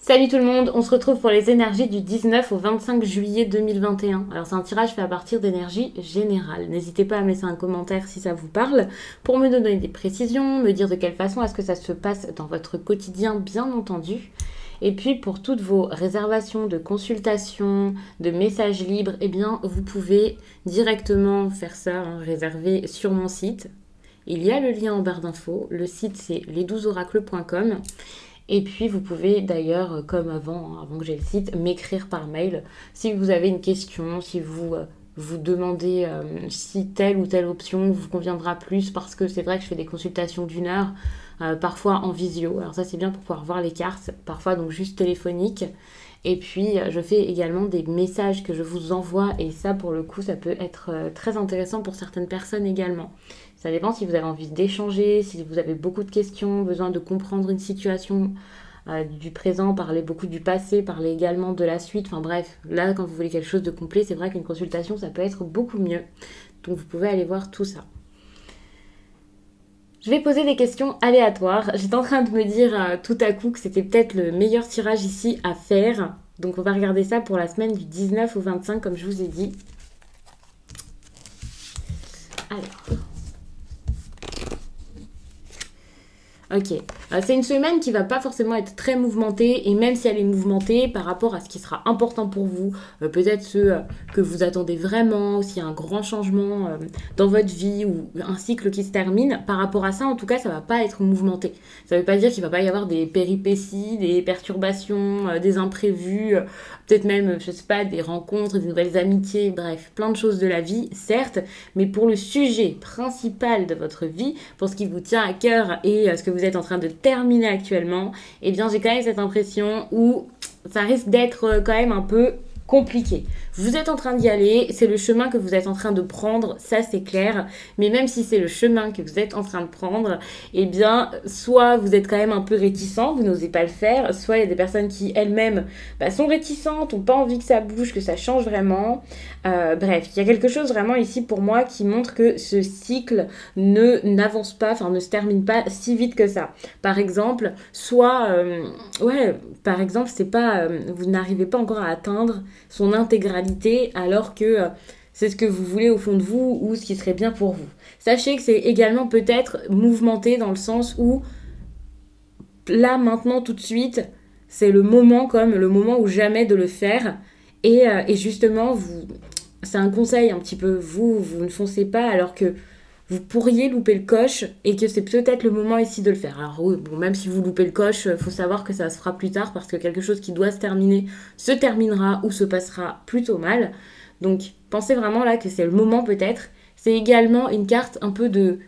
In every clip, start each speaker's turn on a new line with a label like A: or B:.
A: Salut tout le monde, on se retrouve pour les énergies du 19 au 25 juillet 2021. Alors c'est un tirage fait à partir d'énergie générale. N'hésitez pas à me laisser un commentaire si ça vous parle pour me donner des précisions, me dire de quelle façon est-ce que ça se passe dans votre quotidien bien entendu. Et puis pour toutes vos réservations de consultations, de messages libres, eh bien vous pouvez directement faire ça, réserver sur mon site. Il y a le lien en barre d'infos, le site c'est les12oracles.com. Et puis vous pouvez d'ailleurs, comme avant que j'ai le site, m'écrire par mail si vous avez une question, si vous vous demandez si telle ou telle option vous conviendra plus, parce que c'est vrai que je fais des consultations d'1 heure, parfois en visio. Alors ça c'est bien pour pouvoir voir les cartes, parfois donc juste téléphonique. Et puis je fais également des messages que je vous envoie, et ça pour le coup ça peut être très intéressant pour certaines personnes également. Ça dépend si vous avez envie d'échanger, si vous avez beaucoup de questions, besoin de comprendre une situation du présent, parler beaucoup du passé, parler également de la suite. Enfin bref, là quand vous voulez quelque chose de complet, c'est vrai qu'une consultation ça peut être beaucoup mieux. Donc vous pouvez aller voir tout ça. Je vais poser des questions aléatoires. J'étais en train de me dire tout à coup que c'était peut-être le meilleur tirage ici à faire. Donc on va regarder ça pour la semaine du 19 au 25 comme je vous ai dit. Alors. Ok, c'est une semaine qui va pas forcément être très mouvementée, et même si elle est mouvementée par rapport à ce qui sera important pour vous, peut-être ce que vous attendez vraiment, s'il y a un grand changement dans votre vie ou un cycle qui se termine, par rapport à ça en tout cas ça va pas être mouvementé. Ça veut pas dire qu'il va pas y avoir des péripéties, des perturbations, des imprévus, peut-être même, je sais pas, des rencontres, des nouvelles amitiés, bref, plein de choses de la vie, certes, mais pour le sujet principal de votre vie, pour ce qui vous tient à cœur et ce que vous êtes en train de terminer actuellement, eh bien j'ai quand même cette impression où ça risque d'être quand même un peu compliqué. Vous êtes en train d'y aller, c'est le chemin que vous êtes en train de prendre, ça c'est clair, mais même si c'est le chemin que vous êtes en train de prendre, eh bien soit vous êtes quand même un peu réticent, vous n'osez pas le faire, soit il y a des personnes qui elles-mêmes sont réticentes, n'ont pas envie que ça bouge, que ça change vraiment. Bref, il y a quelque chose vraiment ici pour moi qui montre que ce cycle n'avance pas, enfin ne se termine pas si vite que ça. Par exemple, soit, par exemple, c'est pas, vous n'arrivez pas encore à atteindre son intégralité alors que c'est ce que vous voulez au fond de vous ou ce qui serait bien pour vous. Sachez que c'est également peut-être mouvementé dans le sens où là, maintenant, tout de suite, c'est le moment comme le moment ou jamais de le faire. Et justement, c'est un conseil un petit peu, vous ne foncez pas alors que vous pourriez louper le coche et que c'est peut-être le moment ici de le faire. Alors oui, bon, même si vous loupez le coche, il faut savoir que ça se fera plus tard parce que quelque chose qui doit se terminer se terminera ou se passera plutôt mal. Donc pensez vraiment là que c'est le moment peut-être. C'est également une carte un peu de...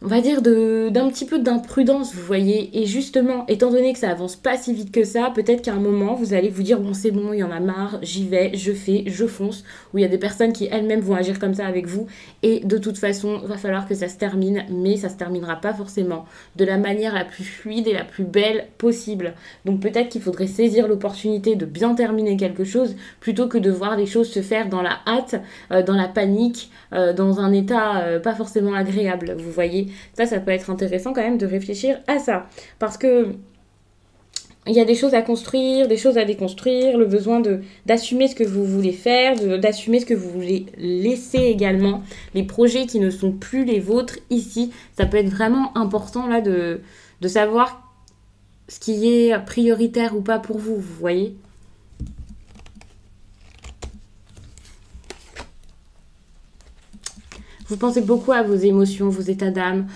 A: on va dire d'un petit peu d'imprudence, vous voyez. Et justement, étant donné que ça avance pas si vite que ça, peut-être qu'à un moment, vous allez vous dire, bon, c'est bon, il y en a marre, j'y vais, je fais, je fonce. Ou il y a des personnes qui elles-mêmes vont agir comme ça avec vous. Et de toute façon, il va falloir que ça se termine, mais ça se terminera pas forcément de la manière la plus fluide et la plus belle possible. Donc peut-être qu'il faudrait saisir l'opportunité de bien terminer quelque chose, plutôt que de voir les choses se faire dans la hâte, dans la panique, dans un état pas forcément agréable, vous voyez. Ça peut être intéressant quand même de réfléchir à ça. Parce que il y a des choses à construire, des choses à déconstruire, le besoin d'assumer ce que vous voulez faire, d'assumer ce que vous voulez laisser également, les projets qui ne sont plus les vôtres ici. Ça peut être vraiment important là de savoir ce qui est prioritaire ou pas pour vous, vous voyez. Vous pensez beaucoup à vos émotions, vos états d'âme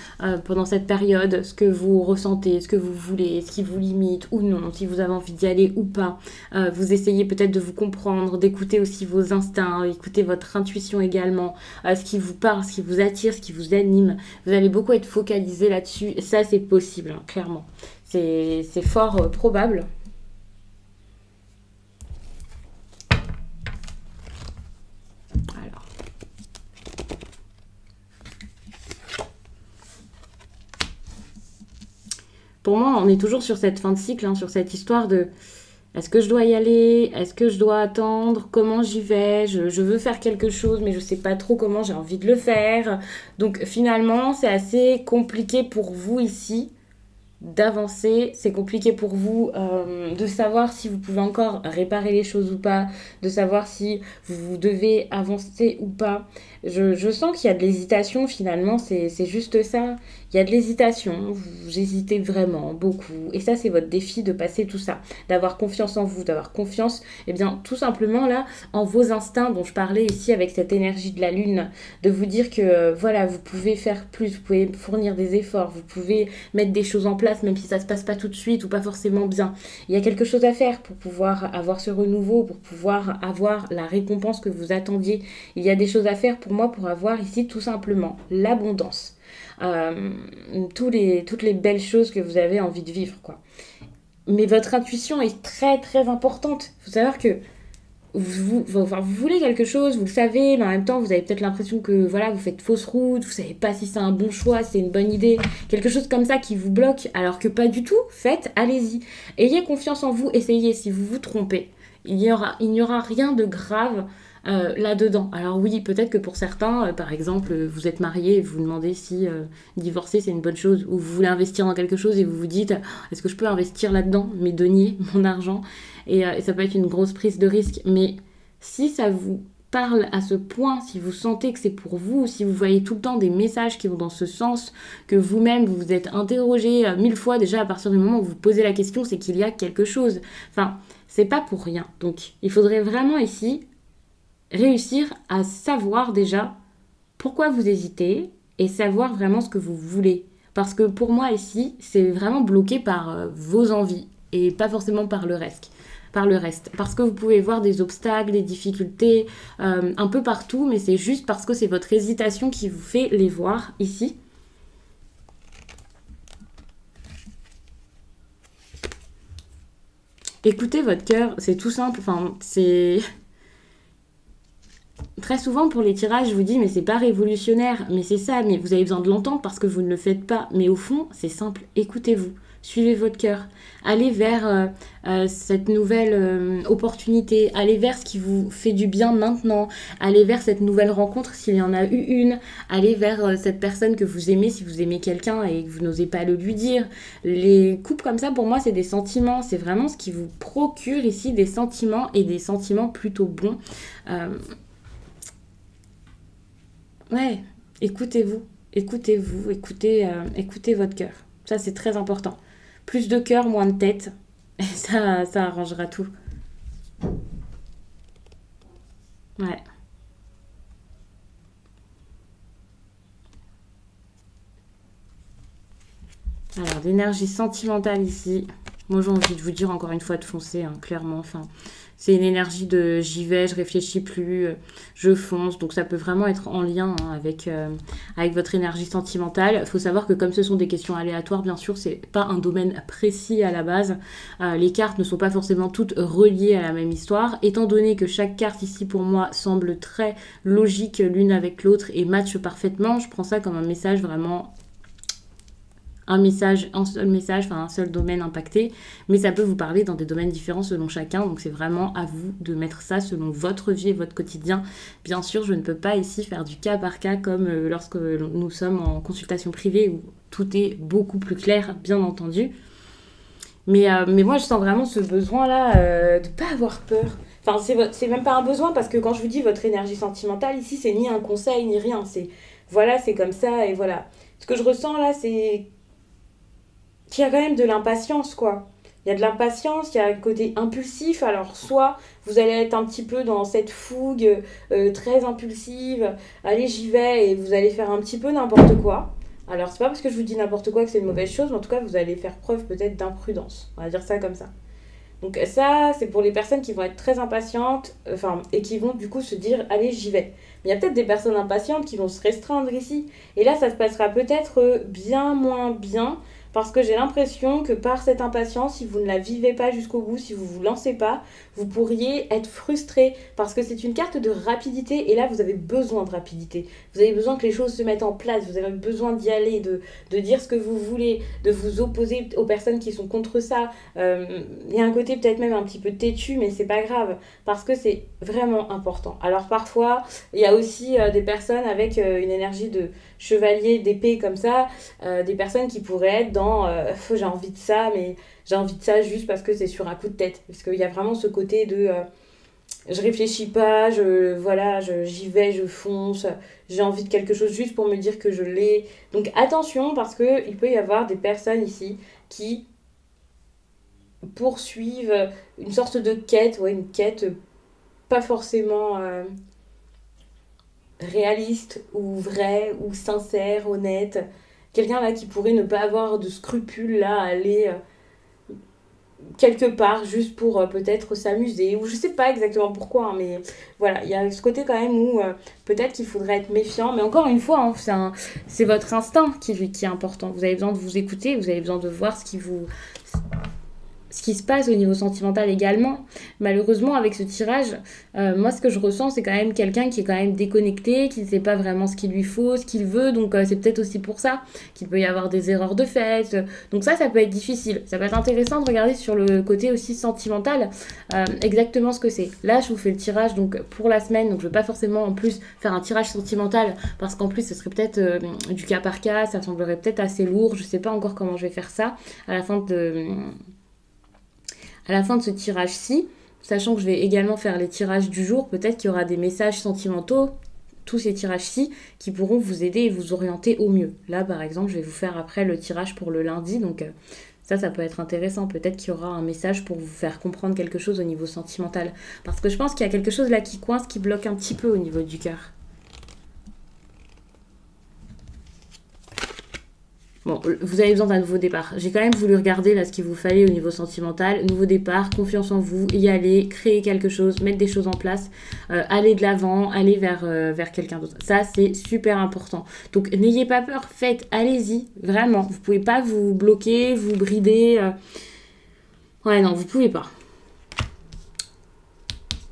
A: pendant cette période, ce que vous ressentez, ce que vous voulez, ce qui vous limite ou non, si vous avez envie d'y aller ou pas. Vous essayez peut-être de vous comprendre, d'écouter aussi vos instincts, écouter votre intuition également, ce qui vous parle, ce qui vous attire, ce qui vous anime. Vous allez beaucoup être focalisé là-dessus. Ça, c'est possible, hein, clairement. C'est fort probable. Pour moi, on est toujours sur cette fin de cycle, hein, sur cette histoire de est-ce que je dois y aller? Est-ce que je dois attendre? Comment j'y vais? Je veux faire quelque chose, mais je ne sais pas trop comment j'ai envie de le faire. Donc finalement, c'est assez compliqué pour vous ici d'avancer. C'est compliqué pour vous de savoir si vous pouvez encore réparer les choses ou pas, de savoir si vous devez avancer ou pas. Je sens qu'il y a de l'hésitation finalement, c'est juste ça. Il y a de l'hésitation, vous hésitez vraiment beaucoup. Et ça, c'est votre défi de passer tout ça, d'avoir confiance en vous, d'avoir confiance, eh bien, tout simplement là, en vos instincts dont je parlais ici avec cette énergie de la lune, de vous dire que voilà, vous pouvez faire plus, vous pouvez fournir des efforts, vous pouvez mettre des choses en place, même si ça se passe pas tout de suite ou pas forcément bien. Il y a quelque chose à faire pour pouvoir avoir ce renouveau, pour pouvoir avoir la récompense que vous attendiez. Il y a des choses à faire pour moi pour avoir ici tout simplement l'abondance. Toutes les belles choses que vous avez envie de vivre, quoi. Mais votre intuition est très très importante. Il faut savoir que vous voulez quelque chose, vous le savez, mais en même temps, vous avez peut-être l'impression que voilà, vous faites fausse route, vous savez pas si c'est un bon choix, si c'est une bonne idée, quelque chose comme ça qui vous bloque, alors que pas du tout. Faites, allez-y. Ayez confiance en vous, essayez. Si vous vous trompez, il n'y aura rien de grave là-dedans. Alors oui, peut-être que pour certains, par exemple, vous êtes marié et vous vous demandez si divorcer c'est une bonne chose, ou vous voulez investir dans quelque chose et vous vous dites est-ce que je peux investir là-dedans, mes deniers, mon argent, et ça peut être une grosse prise de risque. Mais si ça vous parle à ce point, si vous sentez que c'est pour vous, si vous voyez tout le temps des messages qui vont dans ce sens, que vous-même vous vous êtes interrogé 1000 fois déjà à partir du moment où vous posez la question, c'est qu'il y a quelque chose. Enfin, c'est pas pour rien. Donc, il faudrait vraiment ici réussir à savoir déjà pourquoi vous hésitez et savoir vraiment ce que vous voulez. Parce que pour moi ici, c'est vraiment bloqué par vos envies et pas forcément par le reste. Parce que vous pouvez voir des obstacles, des difficultés un peu partout, mais c'est juste parce que c'est votre hésitation qui vous fait les voir ici. Écoutez votre cœur, c'est tout simple, enfin c'est... Très souvent pour les tirages, je vous dis mais c'est pas révolutionnaire, mais c'est ça, mais vous avez besoin de l'entendre parce que vous ne le faites pas. Mais au fond, c'est simple, écoutez-vous, suivez votre cœur, allez vers cette nouvelle opportunité, allez vers ce qui vous fait du bien maintenant, allez vers cette nouvelle rencontre s'il y en a eu une, allez vers cette personne que vous aimez si vous aimez quelqu'un et que vous n'osez pas le lui dire. Les couples comme ça, pour moi, c'est des sentiments, c'est vraiment ce qui vous procure ici des sentiments et des sentiments plutôt bons. Ouais, écoutez-vous, écoutez votre cœur. Ça, c'est très important. Plus de cœur, moins de tête. Et ça arrangera tout. Ouais. Alors, l'énergie sentimentale ici. Moi, j'ai envie de vous dire encore une fois de foncer, hein, clairement. Enfin, c'est une énergie de j'y vais, je réfléchis plus, je fonce. Donc, ça peut vraiment être en lien hein, avec votre énergie sentimentale. Il faut savoir que comme ce sont des questions aléatoires, bien sûr, c'est pas un domaine précis à la base. Les cartes ne sont pas forcément toutes reliées à la même histoire. Étant donné que chaque carte ici, pour moi, semble très logique l'une avec l'autre et matche parfaitement, je prends ça comme un message vraiment... un seul message, enfin un seul domaine impacté, mais ça peut vous parler dans des domaines différents selon chacun, donc c'est vraiment à vous de mettre ça selon votre vie et votre quotidien. Bien sûr, je ne peux pas ici faire du cas par cas comme lorsque nous sommes en consultation privée où tout est beaucoup plus clair, bien entendu. Mais moi, je sens vraiment ce besoin-là de ne pas avoir peur. Enfin, c'est même pas un besoin parce que quand je vous dis votre énergie sentimentale, ici, c'est ni un conseil ni rien. C'est voilà, c'est comme ça et voilà. Ce que je ressens là, c'est qu'il y a quand même de l'impatience, quoi. Il y a de l'impatience, il y a un côté impulsif. Alors, soit vous allez être un petit peu dans cette fougue très impulsive, allez, j'y vais, et vous allez faire un petit peu n'importe quoi. Alors, c'est pas parce que je vous dis n'importe quoi que c'est une mauvaise chose, mais en tout cas, vous allez faire preuve peut-être d'imprudence. On va dire ça comme ça. Donc ça, c'est pour les personnes qui vont être très impatientes, et qui vont du coup se dire, allez, j'y vais. Mais il y a peut-être des personnes impatientes qui vont se restreindre ici. Et là, ça se passera peut-être bien moins bien, parce que j'ai l'impression que par cette impatience, si vous ne la vivez pas jusqu'au bout, si vous ne vous lancez pas, vous pourriez être frustré, parce que c'est une carte de rapidité, et là, vous avez besoin de rapidité. Vous avez besoin que les choses se mettent en place, vous avez besoin d'y aller, de dire ce que vous voulez, de vous opposer aux personnes qui sont contre ça. Il y a un côté peut-être même un petit peu têtu, mais c'est pas grave, parce que c'est vraiment important. Alors parfois, il y a aussi des personnes avec une énergie chevalier d'épée comme ça, des personnes qui pourraient être dans j'ai envie de ça, mais j'ai envie de ça juste parce que c'est sur un coup de tête. Parce qu'il y a vraiment ce côté de je réfléchis pas, j'y vais, je fonce, j'ai envie de quelque chose juste pour me dire que je l'ai. Donc attention parce que il peut y avoir des personnes ici qui poursuivent une sorte de quête, ouais, une quête pas forcément réaliste ou vraie ou sincère, honnête. Quelqu'un là qui pourrait ne pas avoir de scrupules là à aller quelque part juste pour peut-être s'amuser ou je sais pas exactement pourquoi hein, mais voilà il y a ce côté quand même où peut-être qu'il faudrait être méfiant mais encore une fois hein, c'est votre instinct qui est important, vous avez besoin de vous écouter, vous avez besoin de voir ce qui se passe au niveau sentimental également. Malheureusement, avec ce tirage, moi, ce que je ressens, c'est quand même quelqu'un qui est quand même déconnecté, qui ne sait pas vraiment ce qu'il lui faut, ce qu'il veut. Donc, c'est peut-être aussi pour ça qu'il peut y avoir des erreurs de fait. Donc ça peut être difficile. Ça peut être intéressant de regarder sur le côté aussi sentimental exactement ce que c'est. Là, je vous fais le tirage donc pour la semaine. Donc, je ne vais pas forcément en plus faire un tirage sentimental parce qu'en plus, ce serait peut-être du cas par cas. Ça semblerait peut-être assez lourd. Je ne sais pas encore comment je vais faire ça à la fin de ce tirage-ci, sachant que je vais également faire les tirages du jour, peut-être qu'il y aura des messages sentimentaux, tous ces tirages-ci, qui pourront vous aider et vous orienter au mieux. Là, par exemple, je vais vous faire après le tirage pour le lundi, donc ça peut être intéressant. Peut-être qu'il y aura un message pour vous faire comprendre quelque chose au niveau sentimental. Parce que je pense qu'il y a quelque chose là qui coince, qui bloque un petit peu au niveau du cœur. Bon, vous avez besoin d'un nouveau départ. J'ai quand même voulu regarder là ce qu'il vous fallait au niveau sentimental. Nouveau départ, confiance en vous, y aller, créer quelque chose, mettre des choses en place, aller de l'avant, aller vers quelqu'un d'autre. Ça, c'est super important. Donc, n'ayez pas peur, faites, allez-y, vraiment. Vous pouvez pas vous bloquer, vous brider. Ouais, non, vous pouvez pas.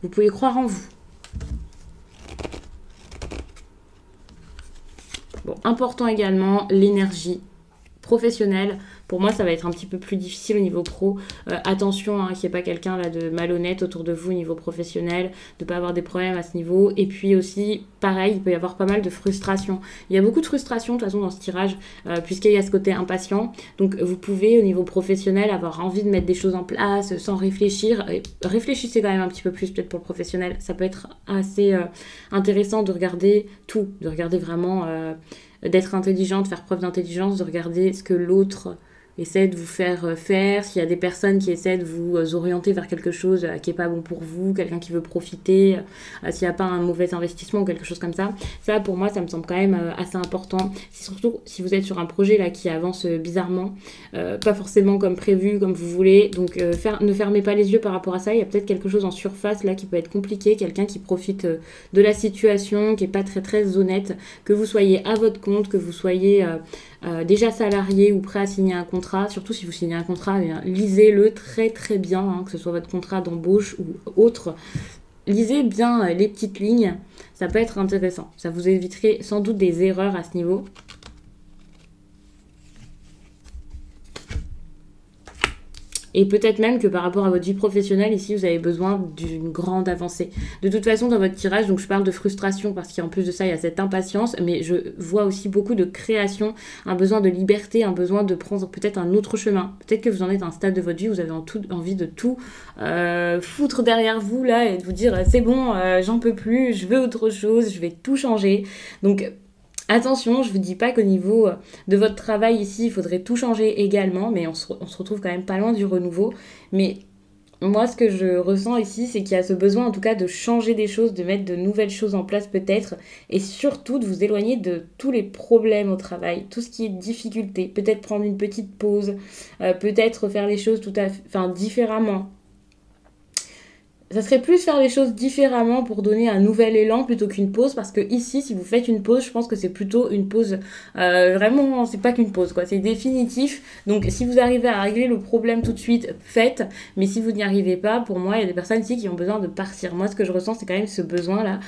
A: Vous pouvez croire en vous. Bon, important également, l'énergie professionnel. Pour moi, ça va être un petit peu plus difficile au niveau pro. Attention, hein, qu'il n'y ait pas quelqu'un là de malhonnête autour de vous au niveau professionnel, de ne pas avoir des problèmes à ce niveau. Et puis aussi, pareil, il peut y avoir pas mal de frustration. Il y a beaucoup de frustration de toute façon dans ce tirage, puisqu'il y a ce côté impatient. Donc vous pouvez au niveau professionnel avoir envie de mettre des choses en place sans réfléchir. Et réfléchissez quand même un petit peu plus peut-être pour le professionnel. Ça peut être assez intéressant de regarder tout, de regarder vraiment... d'être intelligent, de faire preuve d'intelligence, de regarder ce que l'autre essaie de vous faire faire, s'il y a des personnes qui essaient de vous orienter vers quelque chose qui n'est pas bon pour vous, quelqu'un qui veut profiter, s'il n'y a pas un mauvais investissement ou quelque chose comme ça. Ça, pour moi, ça me semble quand même assez important. Surtout si vous êtes sur un projet là qui avance bizarrement, pas forcément comme prévu, comme vous voulez. Donc, ne fermez pas les yeux par rapport à ça. Il y a peut-être quelque chose en surface là qui peut être compliqué, quelqu'un qui profite de la situation, qui n'est pas très très honnête, que vous soyez à votre compte, que vous soyez... déjà salarié ou prêt à signer un contrat, surtout si vous signez un contrat, lisez-le très très bien, hein, que ce soit votre contrat d'embauche ou autre. Lisez bien les petites lignes, ça peut être intéressant. Ça vous éviterait sans doute des erreurs à ce niveau. Et peut-être même que par rapport à votre vie professionnelle, ici, vous avez besoin d'une grande avancée. De toute façon, dans votre tirage, donc je parle de frustration parce qu'en plus de ça, il y a cette impatience, mais je vois aussi beaucoup de création, un besoin de liberté, un besoin de prendre peut-être un autre chemin. Peut-être que vous en êtes à un stade de votre vie où vous avez envie de tout foutre derrière vous, là, et de vous dire, c'est bon, j'en peux plus, je veux autre chose, je vais tout changer. Donc... attention, je ne vous dis pas qu'au niveau de votre travail ici, il faudrait tout changer également, mais on se retrouve quand même pas loin du renouveau. Mais moi, ce que je ressens ici, c'est qu'il y a ce besoin en tout cas de changer des choses, de mettre de nouvelles choses en place peut-être, et surtout de vous éloigner de tous les problèmes au travail, tout ce qui est difficulté. Peut-être prendre une petite pause, peut-être faire les choses différemment. Ça serait plus faire les choses différemment pour donner un nouvel élan plutôt qu'une pause, parce que ici, si vous faites une pause, je pense que c'est plutôt une pause, vraiment, c'est pas qu'une pause, quoi, c'est définitif. Donc si vous arrivez à régler le problème tout de suite, faites, mais si vous n'y arrivez pas, pour moi, il y a des personnes ici qui ont besoin de partir. Moi, ce que je ressens, c'est quand même ce besoin-là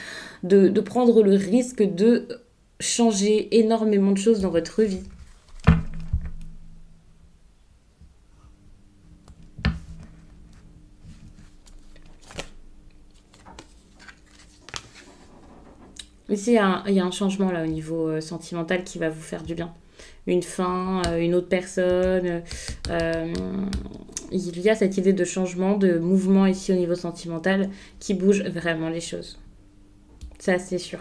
A: de prendre le risque de changer énormément de choses dans votre vie. Ici, il y a un changement là au niveau sentimental qui va vous faire du bien. Une fin, une autre personne. euh, il y a cette idée de changement, de mouvement ici au niveau sentimental qui bouge vraiment les choses. Ça, c'est sûr.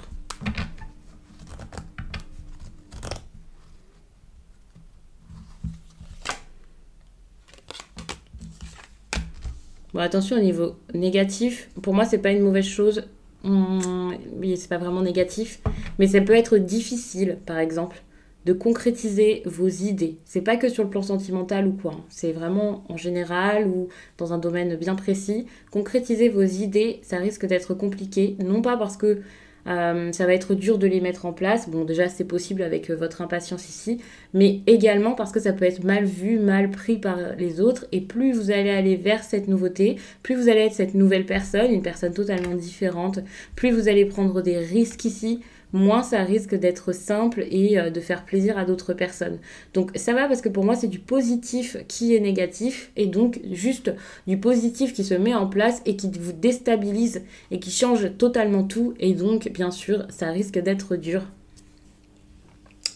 A: Bon, attention au niveau négatif. Pour moi, c'est pas une mauvaise chose. Oui, c'est pas vraiment négatif, mais ça peut être difficile, par exemple, de concrétiser vos idées. C'est pas que sur le plan sentimental ou quoi, hein. C'est vraiment en général ou dans un domaine bien précis. Concrétiser vos idées, ça risque d'être compliqué, non pas parce que ça va être dur de les mettre en place. Bon, déjà, c'est possible avec votre impatience ici, mais également parce que ça peut être mal vu, mal pris par les autres. Et plus vous allez aller vers cette nouveauté, plus vous allez être cette nouvelle personne, une personne totalement différente, plus vous allez prendre des risques ici, moins ça risque d'être simple et de faire plaisir à d'autres personnes. Donc ça va parce que pour moi c'est du positif qui est négatif et donc juste du positif qui se met en place et qui vous déstabilise et qui change totalement tout et donc bien sûr ça risque d'être dur.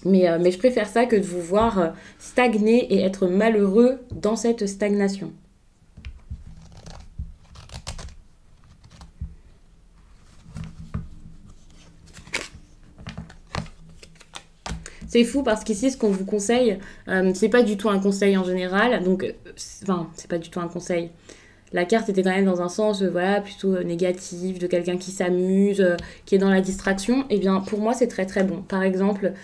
A: Mais je préfère ça que de vous voir stagner et être malheureux dans cette stagnation. C'est fou parce qu'ici, ce qu'on vous conseille, c'est pas du tout un conseil en général. Donc, enfin, c'est pas du tout un conseil. La carte était quand même dans un sens, voilà, plutôt négatif, de quelqu'un qui s'amuse, qui est dans la distraction. Eh bien, pour moi, c'est très très bon. Par exemple,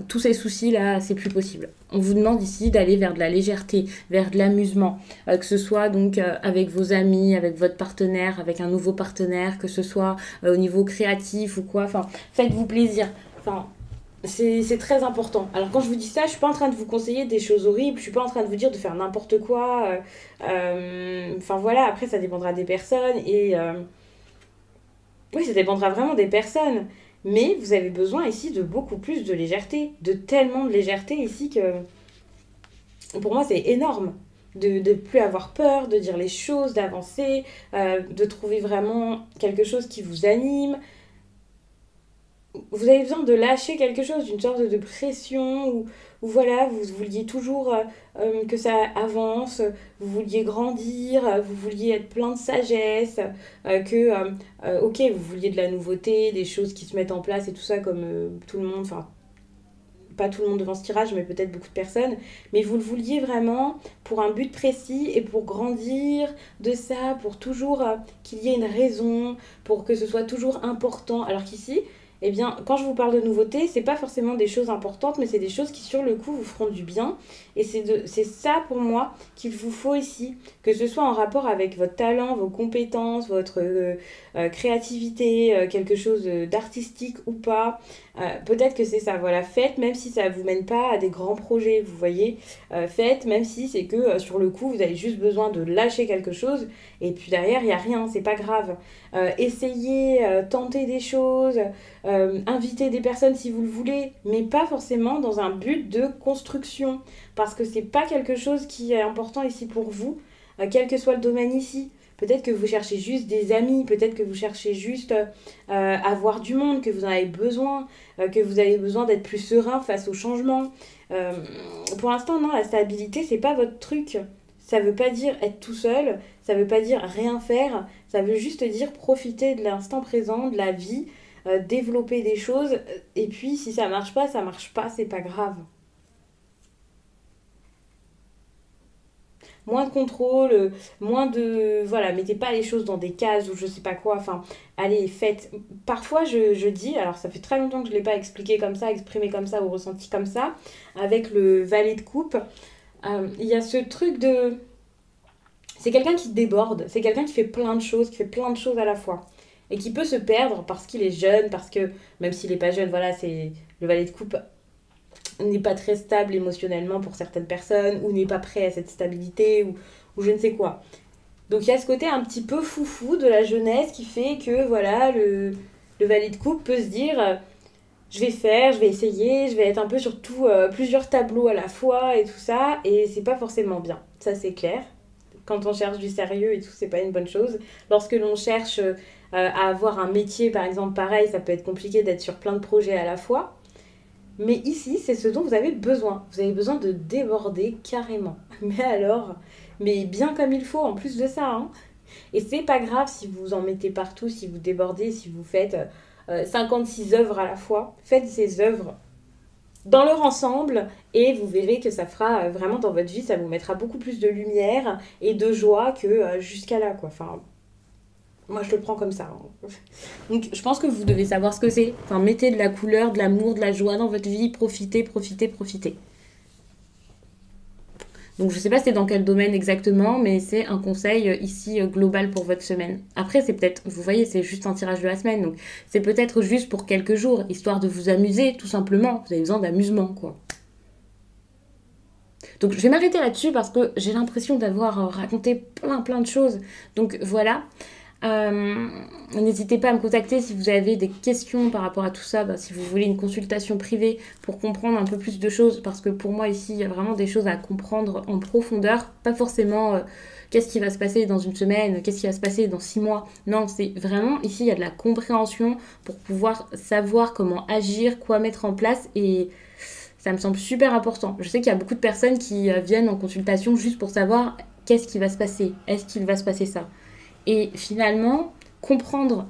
A: tous ces soucis-là, c'est plus possible. On vous demande ici d'aller vers de la légèreté, vers de l'amusement, que ce soit donc avec vos amis, avec votre partenaire, avec un nouveau partenaire, que ce soit au niveau créatif ou quoi. Enfin, faites-vous plaisir. Enfin, c'est très important. Alors quand je vous dis ça, je suis pas en train de vous conseiller des choses horribles, je suis pas en train de vous dire de faire n'importe quoi. Enfin voilà, après ça dépendra des personnes et oui, ça dépendra vraiment des personnes. Mais vous avez besoin ici de beaucoup plus de légèreté, de tellement de légèreté ici que pour moi c'est énorme. De plus avoir peur, de dire les choses, d'avancer, de trouver vraiment quelque chose qui vous anime. Vous avez besoin de lâcher quelque chose, d'une sorte de pression, où voilà, vous vouliez toujours que ça avance, vous vouliez grandir, vous vouliez être plein de sagesse, ok, vous vouliez de la nouveauté, des choses qui se mettent en place et tout ça comme tout le monde, enfin, pas tout le monde devant ce tirage, mais peut-être beaucoup de personnes, mais vous le vouliez vraiment pour un but précis et pour grandir de ça, pour toujours qu'il y ait une raison, pour que ce soit toujours important, alors qu'ici, eh bien, quand je vous parle de nouveautés, c'est pas forcément des choses importantes, mais c'est des choses qui, sur le coup, vous feront du bien. Et c'est ça, pour moi, qu'il vous faut ici. Que ce soit en rapport avec votre talent, vos compétences, votre créativité, quelque chose d'artistique ou pas. Peut-être que c'est ça. Voilà, faites, même si ça vous mène pas à des grands projets, vous voyez. Faites, même si c'est que, sur le coup, vous avez juste besoin de lâcher quelque chose. Et puis derrière, il n'y a rien, c'est pas grave. Essayez, tentez des choses. Inviter des personnes si vous le voulez, mais pas forcément dans un but de construction, parce que c'est pas quelque chose qui est important ici pour vous, quel que soit le domaine ici. Peut-être que vous cherchez juste des amis, peut-être que vous cherchez juste avoir du monde, que vous en avez besoin, que vous avez besoin d'être plus serein face au changement. Euh, pour l'instant, non, la stabilité, c'est pas votre truc. Ça veut pas dire être tout seul, ça veut pas dire rien faire, ça veut juste dire profiter de l'instant présent, de la vie, développer des choses, et puis si ça marche pas, c'est pas grave. Moins de contrôle, moins de... Voilà, mettez pas les choses dans des cases ou je sais pas quoi, enfin, allez, faites. Parfois, je dis, alors ça fait très longtemps que je l'ai pas expliqué comme ça, exprimé comme ça ou ressenti comme ça, avec le valet de coupe, il y a ce truc de... C'est quelqu'un qui déborde, c'est quelqu'un qui fait plein de choses, qui fait plein de choses à la fois. Et qui peut se perdre parce qu'il est jeune, parce que même s'il n'est pas jeune, voilà, c'est le valet de coupe n'est pas très stable émotionnellement pour certaines personnes, ou n'est pas prêt à cette stabilité, ou je ne sais quoi. Donc il y a ce côté un petit peu foufou de la jeunesse qui fait que voilà, le valet de coupe peut se dire je vais faire, je vais essayer, je vais être un peu sur plusieurs tableaux à la fois et tout ça, et c'est pas forcément bien, ça c'est clair. quand on cherche du sérieux et tout, c'est pas une bonne chose. Lorsque l'on cherche à avoir un métier, par exemple, pareil, ça peut être compliqué d'être sur plein de projets à la fois. Mais ici, c'est ce dont vous avez besoin. Vous avez besoin de déborder carrément. Mais alors, mais bien comme il faut en plus de ça, hein. Et c'est pas grave si vous en mettez partout, si vous débordez, si vous faites 56 œuvres à la fois. Faites ces œuvres dans leur ensemble et vous verrez que ça fera vraiment dans votre vie, ça vous mettra beaucoup plus de lumière et de joie que jusqu'à là, quoi. Enfin, moi je le prends comme ça, hein. Donc je pense que vous devez savoir ce que c'est. Enfin, mettez de la couleur, de l'amour, de la joie dans votre vie, profitez, profitez, profitez. Donc je sais pas c'est dans quel domaine exactement, mais c'est un conseil ici global pour votre semaine. Après c'est peut-être, vous voyez, c'est juste un tirage de la semaine, donc c'est peut-être juste pour quelques jours, histoire de vous amuser tout simplement. Vous avez besoin d'amusement quoi. Donc je vais m'arrêter là-dessus parce que j'ai l'impression d'avoir raconté plein de choses. Donc voilà. Euh, N'hésitez pas à me contacter si vous avez des questions par rapport à tout ça, si vous voulez une consultation privée pour comprendre un peu plus de choses, parce que pour moi ici il y a vraiment des choses à comprendre en profondeur, pas forcément qu'est-ce qui va se passer dans une semaine, qu'est-ce qui va se passer dans 6 mois, non c'est vraiment ici il y a de la compréhension pour pouvoir savoir comment agir, quoi mettre en place et ça me semble super important. Je sais qu'il y a beaucoup de personnes qui viennent en consultation juste pour savoir qu'est-ce qui va se passer, est-ce qu'il va se passer ça. Et finalement, comprendre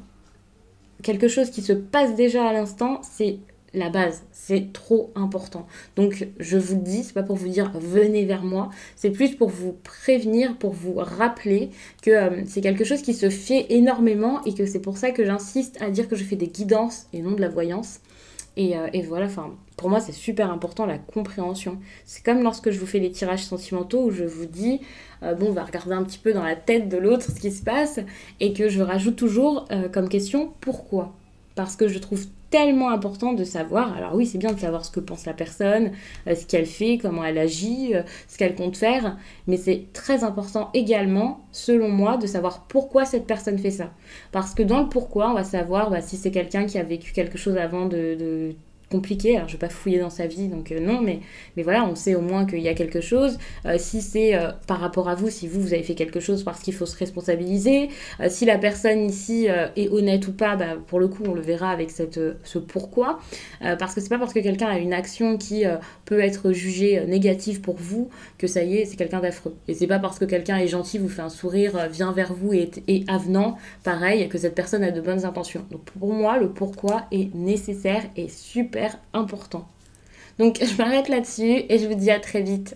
A: quelque chose qui se passe déjà à l'instant, c'est la base, c'est trop important. Donc je vous le dis, c'est pas pour vous dire venez vers moi, c'est plus pour vous prévenir, pour vous rappeler que c'est quelque chose qui se fait énormément et que c'est pour ça que j'insiste à dire que je fais des guidances et non de la voyance. Et voilà, enfin, pour moi, c'est super important la compréhension. C'est comme lorsque je vous fais les tirages sentimentaux où je vous dis, bon, on va regarder un petit peu dans la tête de l'autre ce qui se passe et que je rajoute toujours comme question pourquoi. Parce que je trouve tellement important de savoir, alors oui, c'est bien de savoir ce que pense la personne, ce qu'elle fait, comment elle agit, ce qu'elle compte faire, mais c'est très important également, selon moi, de savoir pourquoi cette personne fait ça. Parce que dans le pourquoi, on va savoir si c'est quelqu'un qui a vécu quelque chose avant de compliqué, alors je vais pas fouiller dans sa vie, donc non, mais voilà, on sait au moins qu'il y a quelque chose. Si c'est par rapport à vous, si vous avez fait quelque chose parce qu'il faut se responsabiliser, si la personne ici est honnête ou pas, pour le coup on le verra avec ce pourquoi, parce que c'est pas parce que quelqu'un a une action qui peut être jugée négative pour vous que ça y est, c'est quelqu'un d'affreux. Et c'est pas parce que quelqu'un est gentil, vous fait un sourire, vient vers vous et avenant, pareil, que cette personne a de bonnes intentions. Donc pour moi, le pourquoi est nécessaire et super important. Donc je m'arrête là-dessus et je vous dis à très vite.